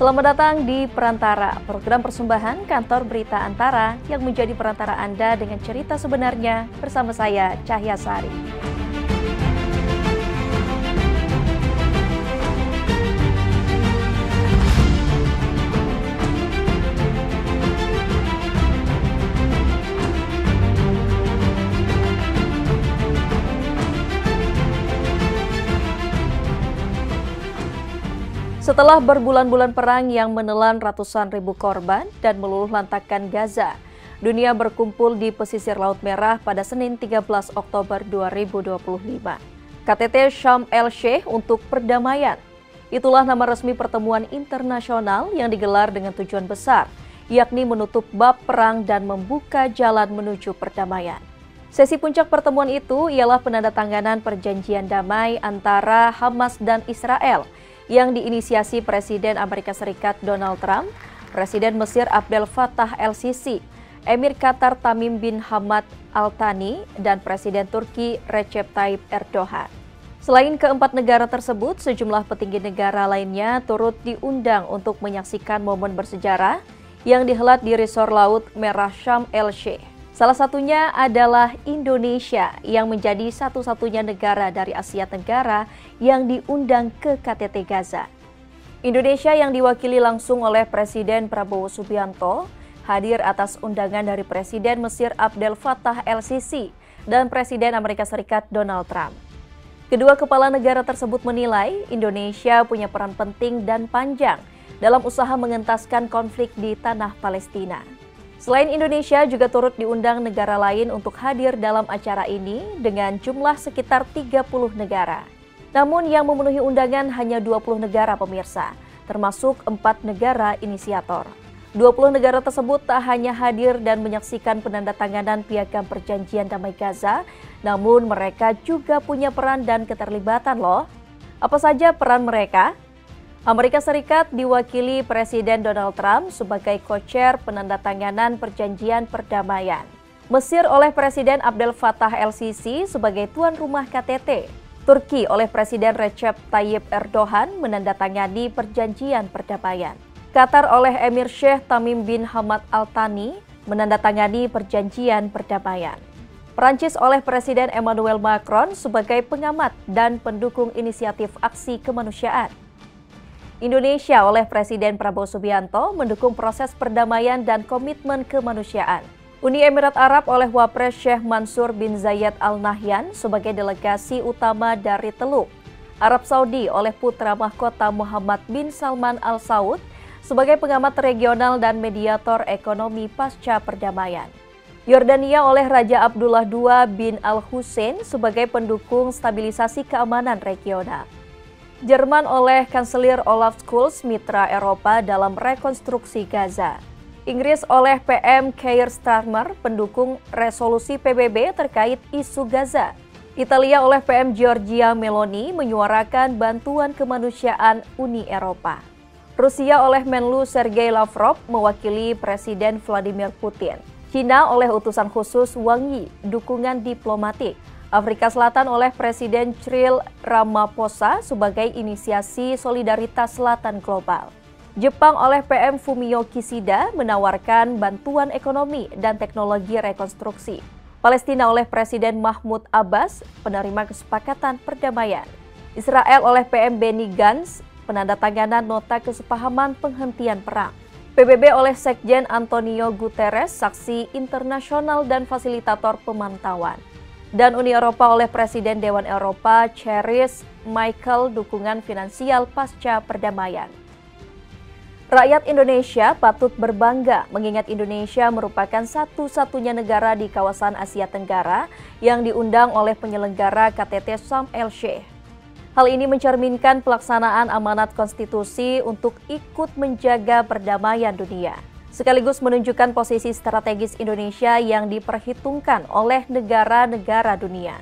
Selamat datang di Perantara, program persembahan Kantor Berita Antara yang menjadi perantara Anda dengan cerita sebenarnya bersama saya, Cahya Sari. Setelah berbulan-bulan perang yang menelan ratusan ribu korban dan meluluhlantakkan Gaza, dunia berkumpul di pesisir Laut Merah pada Senin 13 Oktober 2025. KTT Sharm el-Sheikh untuk perdamaian. Itulah nama resmi pertemuan internasional yang digelar dengan tujuan besar, yakni menutup bab perang dan membuka jalan menuju perdamaian. Sesi puncak pertemuan itu ialah penandatanganan perjanjian damai antara Hamas dan Israel yang diinisiasi Presiden Amerika Serikat Donald Trump, Presiden Mesir Abdel Fattah el-Sisi, Emir Qatar Tamim bin Hamad Al Thani, dan Presiden Turki Recep Tayyip Erdogan. Selain keempat negara tersebut, sejumlah petinggi negara lainnya turut diundang untuk menyaksikan momen bersejarah yang dihelat di Resor Laut Merah Sharm el-Sheikh. Salah satunya adalah Indonesia yang menjadi satu-satunya negara dari Asia Tenggara yang diundang ke KTT Gaza. Indonesia yang diwakili langsung oleh Presiden Prabowo Subianto hadir atas undangan dari Presiden Mesir Abdel Fattah el-Sisi dan Presiden Amerika Serikat Donald Trump. Kedua kepala negara tersebut menilai Indonesia punya peran penting dan panjang dalam usaha mengentaskan konflik di tanah Palestina. Selain Indonesia juga turut diundang negara lain untuk hadir dalam acara ini dengan jumlah sekitar 30 negara. Namun yang memenuhi undangan hanya 20 negara pemirsa, termasuk 4 negara inisiator. 20 negara tersebut tak hanya hadir dan menyaksikan penandatanganan Piagam Perjanjian Damai Gaza, namun mereka juga punya peran dan keterlibatan loh. Apa saja peran mereka? Amerika Serikat diwakili Presiden Donald Trump sebagai co-chair penandatanganan perjanjian perdamaian. Mesir oleh Presiden Abdel Fattah el-Sisi sebagai tuan rumah KTT. Turki oleh Presiden Recep Tayyip Erdogan menandatangani perjanjian perdamaian. Qatar oleh Emir Sheikh Tamim bin Hamad Al Thani menandatangani perjanjian perdamaian. Perancis oleh Presiden Emmanuel Macron sebagai pengamat dan pendukung inisiatif aksi kemanusiaan. Indonesia oleh Presiden Prabowo Subianto mendukung proses perdamaian dan komitmen kemanusiaan. Uni Emirat Arab oleh Wapres Sheikh Mansur bin Zayed Al Nahyan sebagai delegasi utama dari Teluk. Arab Saudi oleh putra mahkota Muhammad bin Salman Al Saud sebagai pengamat regional dan mediator ekonomi pasca perdamaian. Yordania oleh Raja Abdullah II bin Al Hussein sebagai pendukung stabilisasi keamanan regional. Jerman oleh Kanselir Olaf Scholz mitra Eropa dalam rekonstruksi Gaza. Inggris oleh PM Keir Starmer pendukung resolusi PBB terkait isu Gaza. Italia oleh PM Giorgia Meloni menyuarakan bantuan kemanusiaan Uni Eropa. Rusia oleh Menlu Sergei Lavrov mewakili Presiden Vladimir Putin. China oleh utusan khusus Wang Yi, dukungan diplomatik. Afrika Selatan oleh Presiden Cyril Ramaphosa sebagai inisiasi solidaritas Selatan global. Jepang oleh PM Fumio Kishida menawarkan bantuan ekonomi dan teknologi rekonstruksi. Palestina oleh Presiden Mahmud Abbas penerima kesepakatan perdamaian. Israel oleh PM Benny Gantz penandatanganan nota kesepahaman penghentian perang. PBB oleh Sekjen Antonio Guterres saksi internasional dan fasilitator pemantauan. Dan Uni Eropa oleh Presiden Dewan Eropa Charles Michel dukungan finansial pasca perdamaian. Rakyat Indonesia patut berbangga mengingat Indonesia merupakan satu-satunya negara di kawasan Asia Tenggara yang diundang oleh penyelenggara KTT Sharm el-Sheikh. Hal ini mencerminkan pelaksanaan amanat konstitusi untuk ikut menjaga perdamaian dunia, sekaligus menunjukkan posisi strategis Indonesia yang diperhitungkan oleh negara-negara dunia.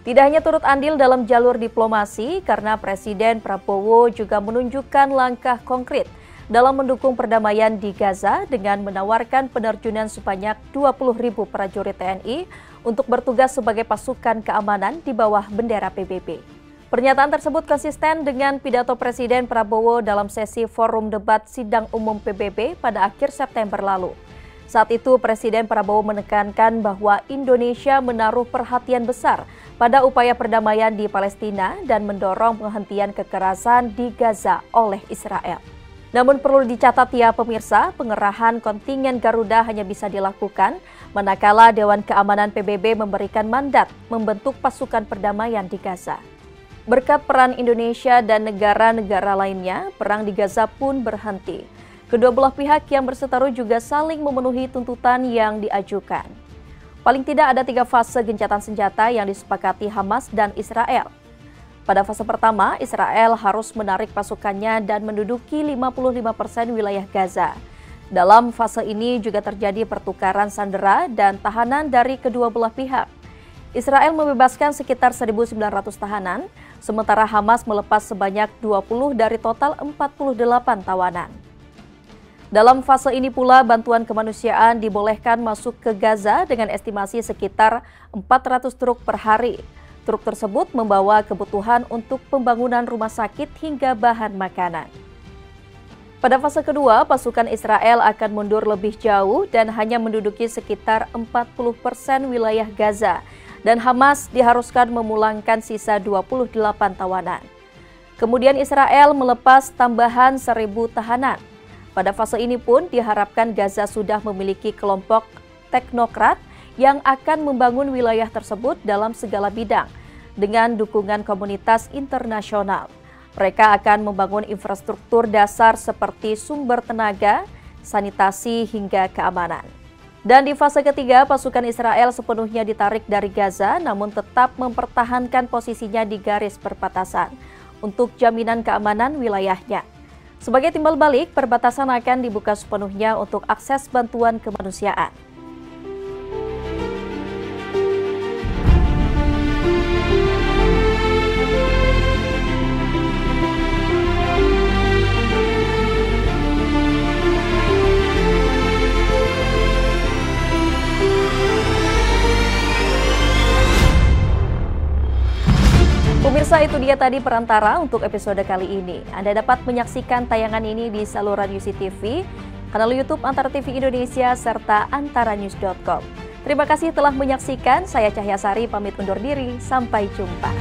Tidak hanya turut andil dalam jalur diplomasi, karena Presiden Prabowo juga menunjukkan langkah konkret dalam mendukung perdamaian di Gaza dengan menawarkan penerjunan sebanyak 20.000 prajurit TNI untuk bertugas sebagai pasukan keamanan di bawah bendera PBB. Pernyataan tersebut konsisten dengan pidato Presiden Prabowo dalam sesi forum debat sidang umum PBB pada akhir September lalu. Saat itu Presiden Prabowo menekankan bahwa Indonesia menaruh perhatian besar pada upaya perdamaian di Palestina dan mendorong penghentian kekerasan di Gaza oleh Israel. Namun perlu dicatat ya pemirsa, pengerahan kontingen Garuda hanya bisa dilakukan manakala Dewan Keamanan PBB memberikan mandat membentuk pasukan perdamaian di Gaza. Berkat peran Indonesia dan negara-negara lainnya, perang di Gaza pun berhenti. Kedua belah pihak yang berseteru juga saling memenuhi tuntutan yang diajukan. Paling tidak ada 3 fase gencatan senjata yang disepakati Hamas dan Israel. Pada fase pertama, Israel harus menarik pasukannya dan menduduki 55% wilayah Gaza. Dalam fase ini juga terjadi pertukaran sandera dan tahanan dari kedua belah pihak. Israel membebaskan sekitar 1.900 tahanan, sementara Hamas melepas sebanyak 20 dari total 48 tawanan. Dalam fase ini pula, bantuan kemanusiaan dibolehkan masuk ke Gaza dengan estimasi sekitar 400 truk per hari. Truk tersebut membawa kebutuhan untuk pembangunan rumah sakit hingga bahan makanan. Pada fase kedua, pasukan Israel akan mundur lebih jauh dan hanya menduduki sekitar 40% wilayah Gaza, dan Hamas diharuskan memulangkan sisa 28 tawanan. Kemudian Israel melepas tambahan 1.000 tahanan. Pada fase ini pun diharapkan Gaza sudah memiliki kelompok teknokrat yang akan membangun wilayah tersebut dalam segala bidang dengan dukungan komunitas internasional. Mereka akan membangun infrastruktur dasar seperti sumber tenaga, sanitasi hingga keamanan. Dan di fase ketiga, pasukan Israel sepenuhnya ditarik dari Gaza namun tetap mempertahankan posisinya di garis perbatasan untuk jaminan keamanan wilayahnya. Sebagai timbal balik, perbatasan akan dibuka sepenuhnya untuk akses bantuan kemanusiaan. Pemirsa, itu dia tadi perantara untuk episode kali ini. Anda dapat menyaksikan tayangan ini di saluran UCTV, kanal YouTube Antara TV Indonesia, serta antaranews.com. Terima kasih telah menyaksikan. Saya Cahya Sari pamit undur diri. Sampai jumpa.